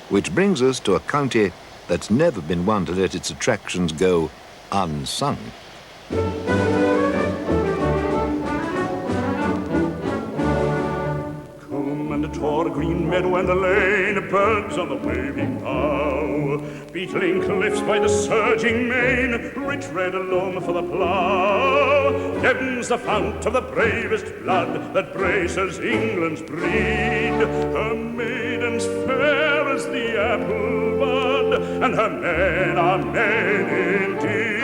Which brings us to a county that's never been one to let its attractions go unsung. O'er a green meadow and a lane, birds on the waving bough, beetling cliffs by the surging main, rich red loam for the plough. Devon's the fount of the bravest blood that braces England's breed. Her maidens fair as the apple bud, and her men are men indeed.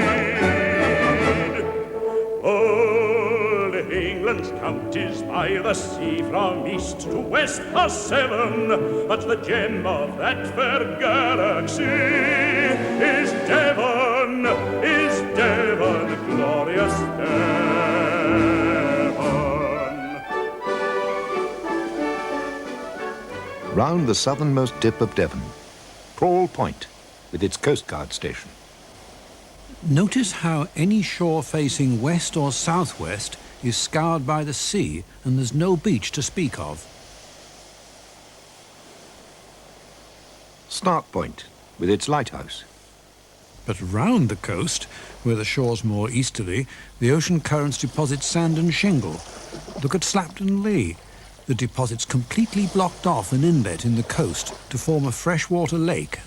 Old England's counties by the sea from east to west are 7, but the gem of that fair galaxy is Devon, glorious Devon. Round the southernmost tip of Devon, Prawle Point, with its Coast Guard station. Notice how any shore facing west or southwest is scoured by the sea and there's no beach to speak of. Start Point, with its lighthouse. But round the coast, where the shore's more easterly, the ocean currents deposit sand and shingle. Look at Slapton Lee. The deposit's completely blocked off an inlet in the coast to form a freshwater lake.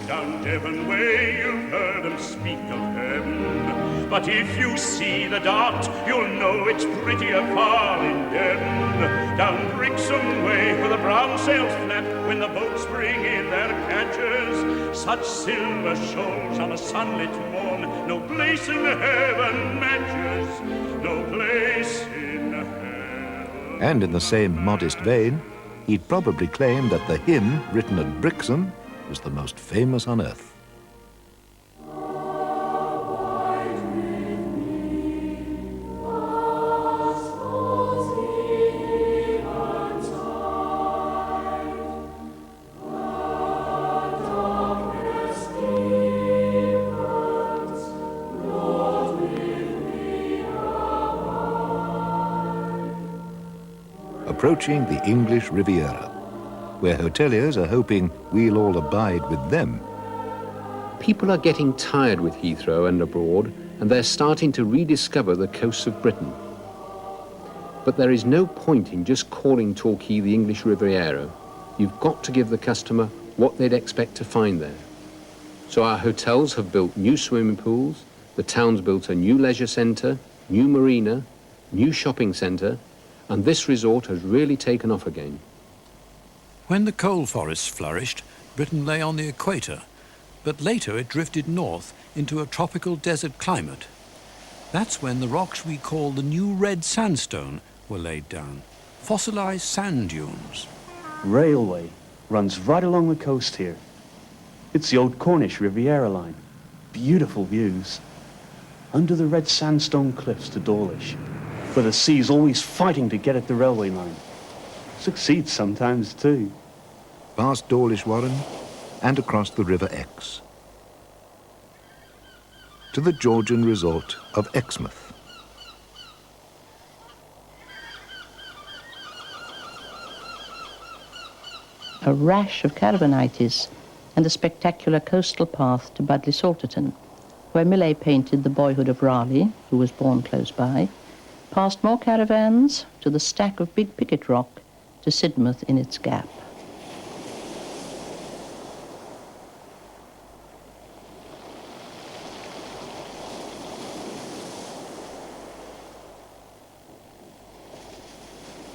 Down Devon way, you've heard them speak of heaven. But if you see the Dart, you'll know it's prettier far in Devon. Down Brixham way, where the brown sails flap when the boats bring in their catches. Such silver shoals on a sunlit morn, no place in heaven matches, no place in heaven. And in the same modest vein, he'd probably claim that the hymn written at Brixham was the most famous on earth. Approaching the English Riviera, where hoteliers are hoping we'll all abide with them. People are getting tired with Heathrow and abroad, and they're starting to rediscover the coasts of Britain. But there is no point in just calling Torquay the English Riviera. You've got to give the customer what they'd expect to find there. So our hotels have built new swimming pools, the town's built a new leisure centre, new marina, new shopping centre, and this resort has really taken off again. When the coal forests flourished, Britain lay on the equator, but later it drifted north into a tropical desert climate. That's when the rocks we call the New Red Sandstone were laid down, fossilized sand dunes. Railway runs right along the coast here. It's the old Cornish Riviera line. Beautiful views. Under the red sandstone cliffs to Dawlish, where the sea's always fighting to get at the railway line. Succeeds sometimes too. Past Dawlish Warren and across the River Exe to the Georgian resort of Exmouth. A rash of caravanitis and a spectacular coastal path to Budleigh Salterton, where Millais painted The Boyhood of Raleigh, who was born close by, past more caravans to the stack of Big Picket Rock to Sidmouth in its gap.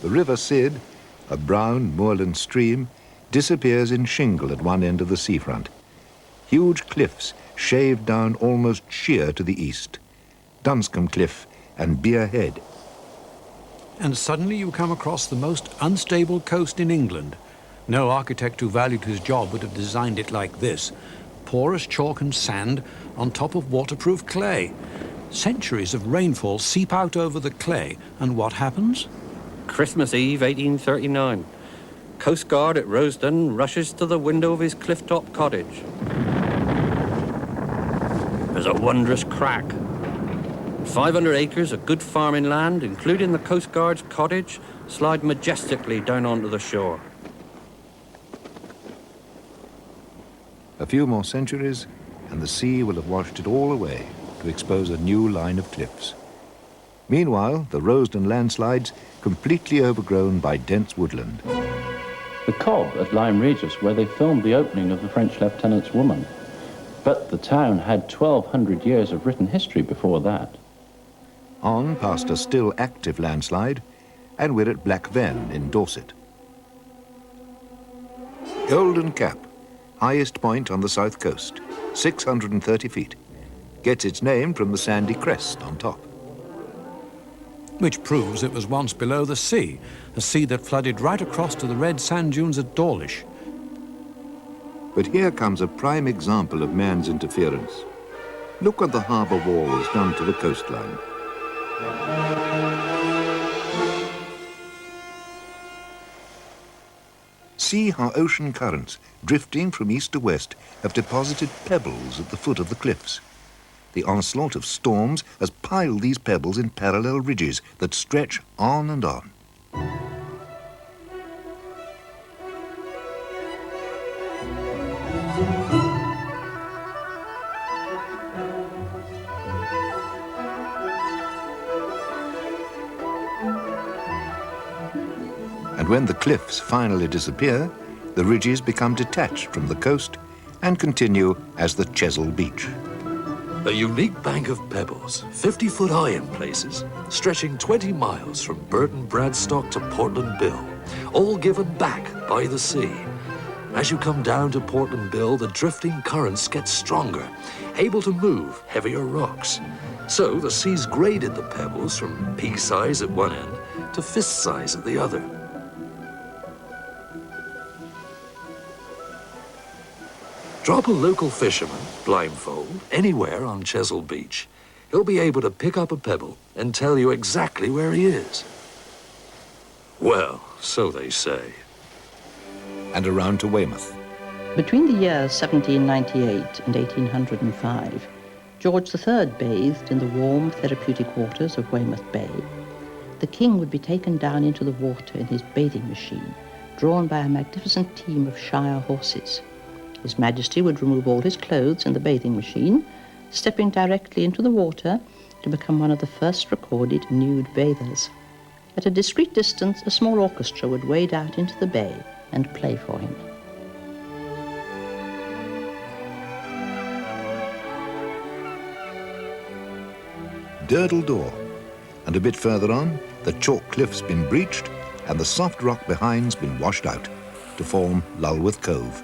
The River Sid, a brown moorland stream, disappears in shingle at one end of the seafront. Huge cliffs shave down almost sheer to the east. Dunscombe Cliff and Beer Head. And suddenly you come across the most unstable coast in England. No architect who valued his job would have designed it like this. Porous chalk and sand on top of waterproof clay. Centuries of rainfall seep out over the clay, and what happens? Christmas Eve, 1839. Coast Guard at Rosedon rushes to the window of his cliff-top cottage. There's a wondrous crack. 500 acres of good farming land, including the Coast Guard's cottage, slide majestically down onto the shore. A few more centuries, and the sea will have washed it all away to expose a new line of cliffs. Meanwhile, the Rosedon landslides completely overgrown by dense woodland. The Cobb at Lyme Regis, where they filmed the opening of the French Lieutenant's Woman. But the town had 1,200 years of written history before that. On past a still active landslide, and we're at Black Ven in Dorset. Golden Cap, highest point on the south coast, 630 feet. Gets its name from the sandy crest on top. Which proves it was once below the sea, a sea that flooded right across to the red sand dunes at Dawlish. But here comes a prime example of man's interference. Look what the harbour wall has done to the coastline. See how ocean currents, drifting from east to west, have deposited pebbles at the foot of the cliffs. The onslaught of storms has piled these pebbles in parallel ridges that stretch on and on. And when the cliffs finally disappear, the ridges become detached from the coast and continue as the Chesil Beach. A unique bank of pebbles, 50 foot high in places, stretching 20 miles from Burton Bradstock to Portland Bill, all given back by the sea. As you come down to Portland Bill, the drifting currents get stronger, able to move heavier rocks. So the sea's graded the pebbles from pea size at one end to fist size at the other. Drop a local fisherman, blindfold, anywhere on Chesil Beach. He'll be able to pick up a pebble and tell you exactly where he is. Well, so they say. And around to Weymouth. Between the years 1798 and 1805, George III bathed in the warm, therapeutic waters of Weymouth Bay. The king would be taken down into the water in his bathing machine, drawn by a magnificent team of Shire horses. His Majesty would remove all his clothes in the bathing machine, stepping directly into the water to become one of the first recorded nude bathers. At a discreet distance, a small orchestra would wade out into the bay and play for him. Durdle Door, and a bit further on, the chalk cliff's been breached and the soft rock behind's been washed out to form Lulworth Cove.